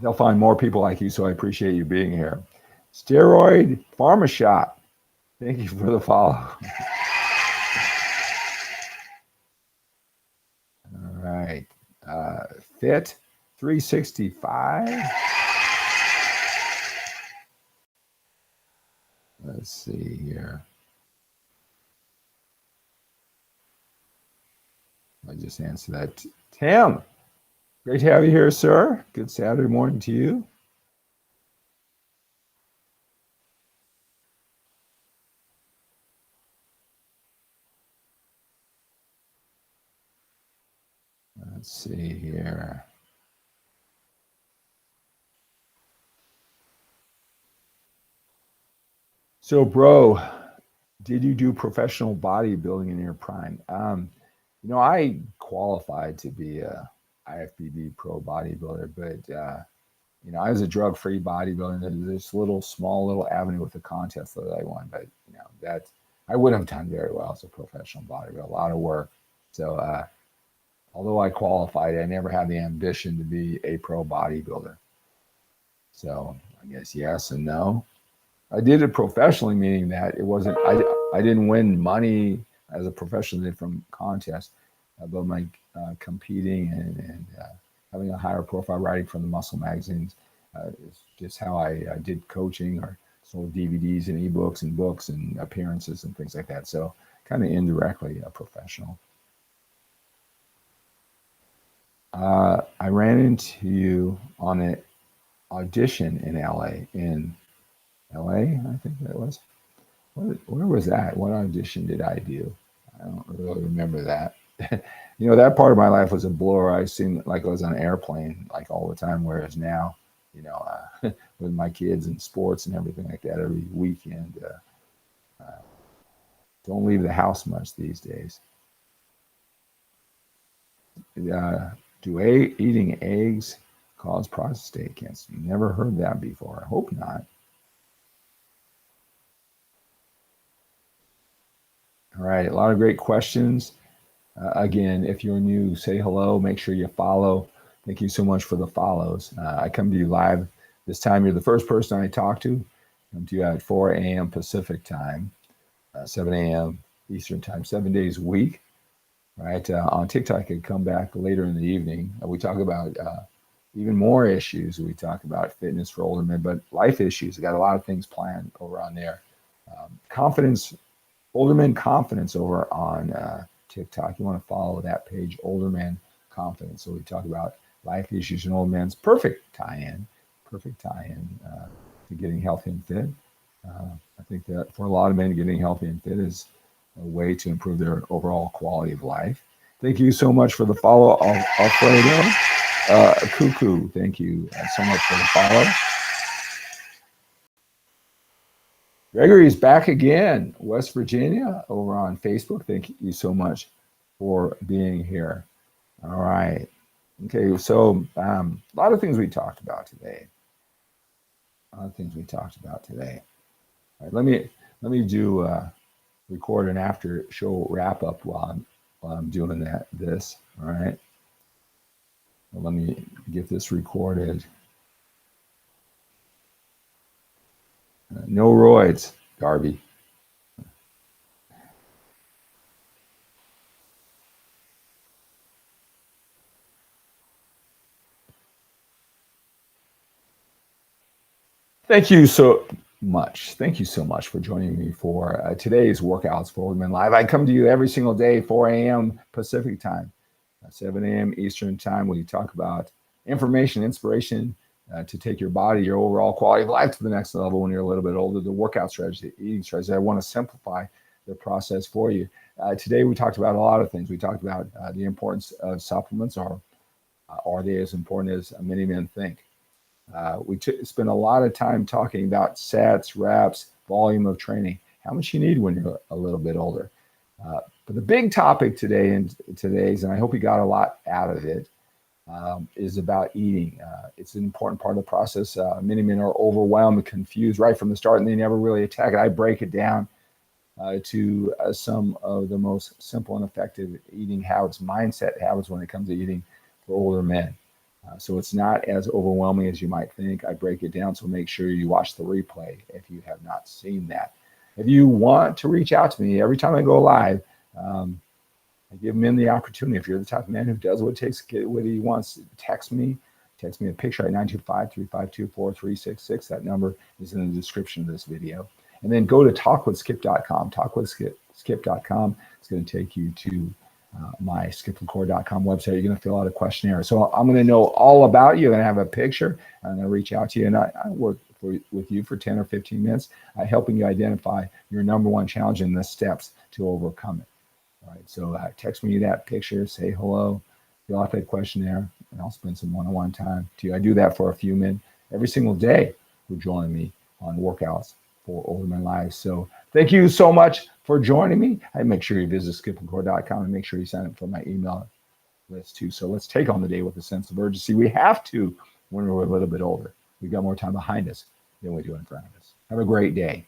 they'll find more people like you. So I appreciate you being here. 𝗪𝗏𝗪𝗪𝗀, thank you for the follow. All right, Fit 365. Let's see here. I just answered that. Tim, great to have you here, sir. Good Saturday morning to you. Let's see here. So, bro, did you do professional bodybuilding in your prime? I qualified to be a IFBB pro bodybuilder, but I was a drug-free bodybuilder. There's this small little avenue with the contest that I won, but that I wouldn't have done very well as a professional bodybuilder. A lot of work. So, although I qualified, I never had the ambition to be a pro bodybuilder. So, I guess yes and no. I did it professionally, meaning that it wasn't. I didn't win money as a professional did from contests, but my competing and having a higher profile, writing from the muscle magazines, is just how I did coaching or sold DVDs and ebooks and books and appearances and things like that. So kind of indirectly a professional. I ran into you on an audition in LA. I think that was. Where was that? What audition did I do? I don't really remember that. That part of my life was a blur. I seemed like I was on an airplane like all the time, whereas now, with my kids and sports and everything like that, every weekend, don't leave the house much these days. Do eating eggs cause prostate cancer? Never heard that before. I hope not. All right, a lot of great questions. Again, if you're new, say hello. Make sure you follow. Thank you so much for the follows. I come to you live. This time, you're the first person I talk to. Come to you at 4 a.m. Pacific time, 7 a.m. Eastern time, 7 days a week. Right on TikTok, I could come back later in the evening. We talk about even more issues. We talk about fitness for older men, but life issues. I got a lot of things planned over on there. Confidence. Older Men Confidence over on TikTok. You want to follow that page, Older Men Confidence. So we talk about life issues and old men's perfect tie-in to getting healthy and fit. I think that for a lot of men, getting healthy and fit is a way to improve their overall quality of life. Thank you so much for the follow, Alfredo. Cuckoo, thank you so much for the follow. Gregory's back again, West Virginia, over on Facebook. Thank you so much for being here. All right. Okay, so a lot of things we talked about today. All right, let me do record an after show wrap up while I'm doing this. All right. Well, let me get this recorded. No roids, Darby. Thank you so much. Thank you so much for joining me for today's Workouts for Older Men Live. I come to you every single day, 4 a.m. Pacific time, 7 a.m. Eastern time. We talk about information, inspiration, to take your body, your overall quality of life to the next level when you're a little bit older, the workout strategy, the eating strategy. I want to simplify the process for you. Today we talked about a lot of things. We talked about the importance of supplements. Are they as important as many men think? We spent a lot of time talking about sets, reps, volume of training, how much you need when you're a little bit older. But the big topic today and I hope you got a lot out of it, is about eating. It's an important part of the process. Many men are overwhelmed and confused right from the start, and they never really attack it. I break it down to some of the most simple and effective eating habits, mindset habits when it comes to eating for older men. So it's not as overwhelming as you might think. I break it down, so make sure you watch the replay if you have not seen that. If you want to reach out to me, every time I go live, I give men the opportunity. If you're the type of man who does what it takes to get what he wants, text me a picture at 925-352-4366. That number is in the description of this video. And then go to talkwithskip.com. Talkwithskip.com. It's going to take you to my 𝗪𝗔𝗄𝗪 website. You're going to fill out a questionnaire. So I'm going to know all about you. I'm going to have a picture. I'm going to reach out to you. And I work with you for 10 or 15 minutes, helping you identify your number one challenge and the steps to overcome it. All right. So text me that picture, say hello, fill out that questionnaire, and I'll spend some one-on-one time to you. I do that for a few men every single day who join me on workouts for older men lives. So thank you so much for joining me. Make sure you visit 𝗪𝗪𝗃𝗀𝗃.com and make sure you sign up for my email list too. So let's take on the day with a sense of urgency. We have to when we're a little bit older. We've got more time behind us than we do in front of us. Have a great day.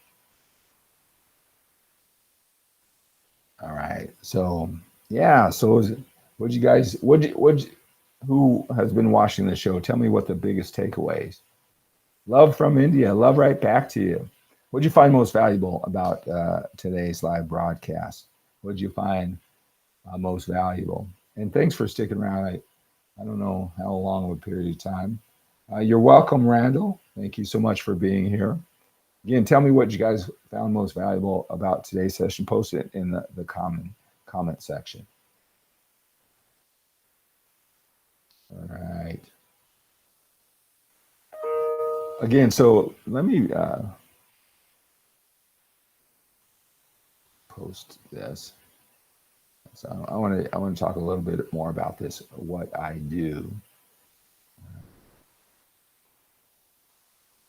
All right. So yeah. So who has been watching the show? Tell me what the biggest takeaways. Love from India. Love right back to you. What did you find most valuable about today's live broadcast? What did you find most valuable? And thanks for sticking around. I don't know how long of a period of time. You're welcome, Randall. Thank you so much for being here. Again, tell me what you guys found most valuable about today's session. Post it in the comment section. All right. Again, so let me post this. So I want to talk a little bit more about this, what I do.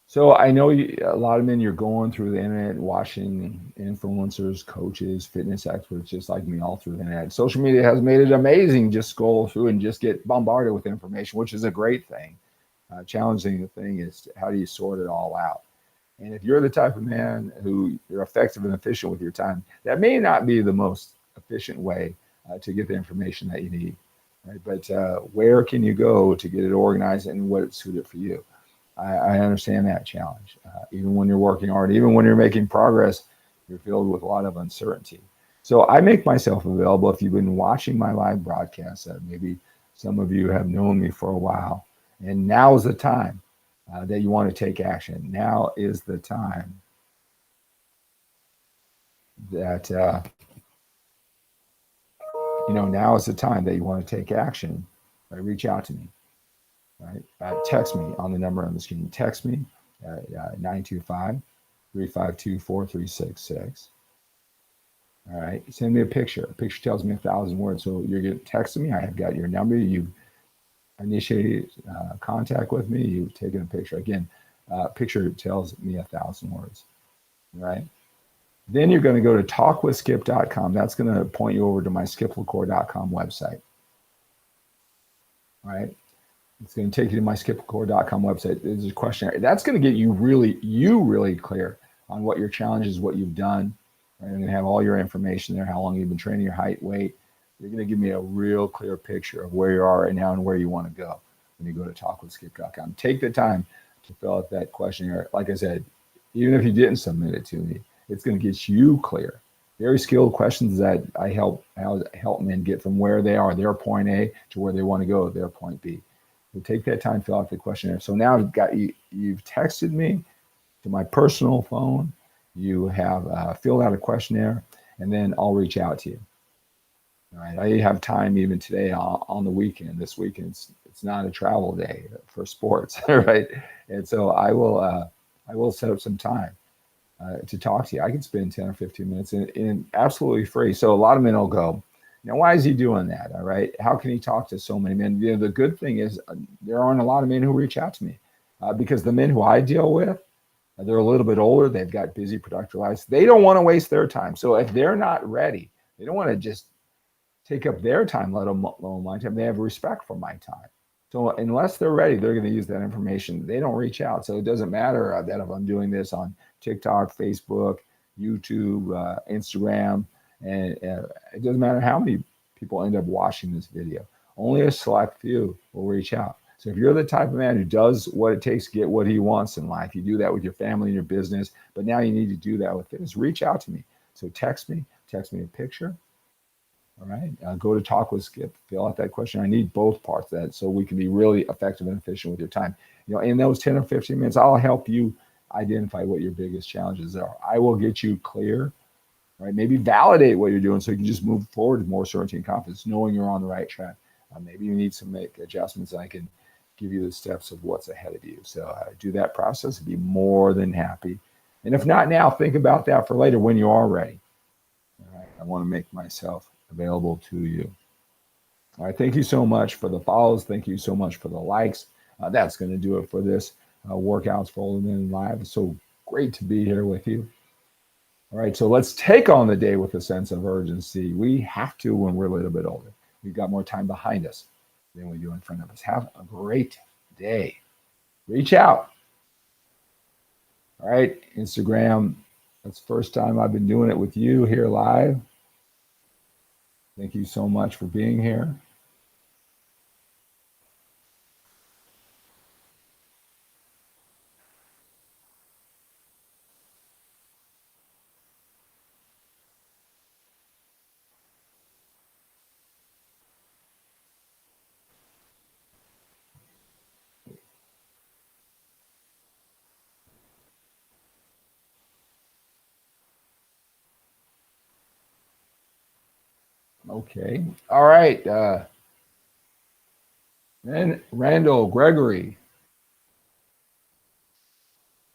So I know a lot of men, you're going through the internet, watching influencers, coaches, fitness experts, just like me, all through the internet. Social media has made it amazing. Just scroll through and just get bombarded with information, which is a great thing. Challenging thing is how do you sort it all out? And if you're the type of man who you're effective and efficient with your time, that may not be the most efficient way to get the information that you need, right? But where can you go to get it organized and what it's suited for you? I understand that challenge. Even when you're working hard, even when you're making progress, you're filled with a lot of uncertainty. So I make myself available. If you've been watching my live broadcasts, maybe some of you have known me for a while, and now is the time that you want to take action. Now is the time that, now is the time that you want to take action. Right? Reach out to me. Right? Text me on the number on the screen. Text me at 925-352-4366. All right. Send me a picture. A picture tells me 1,000 words. So you're going to text me. I have got your number. You've initiated contact with me. You've taken a picture. Again, picture tells me 1,000 words. Right. Then you're going to go to talkwithskip.com. That's going to point you over to my 𝗪𝗪𝗃𝗀𝗃.com website. All right. It's going to take you to my 𝗪𝗪𝗃𝗀𝗃.com website. There's a questionnaire. That's going to get you really clear on what your challenge is, what you've done. Right? You're going to have all your information there, how long you've been training, your height, weight. You're going to give me a real clear picture of where you are right now and where you want to go when you go to talkwithskip.com. Take the time to fill out that questionnaire. Like I said, even if you didn't submit it to me, it's going to get you clear. Very skilled questions that I help men get from where they are, their point A, to where they want to go, their point B. So take that time, fill out the questionnaire. So now you've texted me to my personal phone. You have filled out a questionnaire, and then I'll reach out to you. All right. I have time even today on the weekend. This weekend, it's not a travel day for sports, right? And so I will set up some time to talk to you. I can spend 10 or 15 minutes in absolutely free. So a lot of men will go, now, why is he doing that? All right. How can he talk to so many men? You know, the good thing is there aren't a lot of men who reach out to me because the men who I deal with, they're a little bit older. They've got busy, productive lives. They don't want to waste their time. So if they're not ready, they don't want to just take up their time, let alone my time. They have respect for my time. So unless they're ready, they're going to use that information. They don't reach out. So it doesn't matter that if I'm doing this on TikTok, Facebook, YouTube, Instagram, and it doesn't matter how many people end up watching this video. Only a select few will reach out. So if you're the type of man who does what it takes to get what he wants in life, you do that with your family and your business, but now you need to do that with fitness, reach out to me. So text me a picture. All right. Go to Talk with Skip, fill out that question. I need both parts of that so we can be really effective and efficient with your time. You know, in those 10 or 15 minutes, I'll help you identify what your biggest challenges are. I will get you clear, right? Maybe validate what you're doing so you can just move forward with more certainty and confidence, knowing you're on the right track. Maybe you need to make adjustments. I can give you the steps of what's ahead of you. So do that process and be more than happy. And if not now, think about that for later when you are ready. All right. I want to make myself available to you. All right. Thank you so much for the follows. Thank you so much for the likes. That's going to do it for this Workouts for Older Men Live. It's so great to be here with you. All right. So let's take on the day with a sense of urgency. We have to when we're a little bit older. We've got more time behind us than we do in front of us. Have a great day. Reach out. All right. Instagram. That's the first time I've been doing it with you here live. Thank you so much for being here. Okay. All right. Then Randall, Gregory,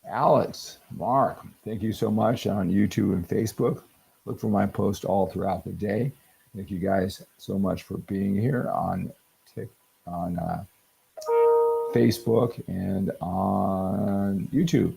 Alex, Mark, thank you so much on YouTube and Facebook. Look for my post all throughout the day. Thank you guys so much for being here on Facebook and on YouTube.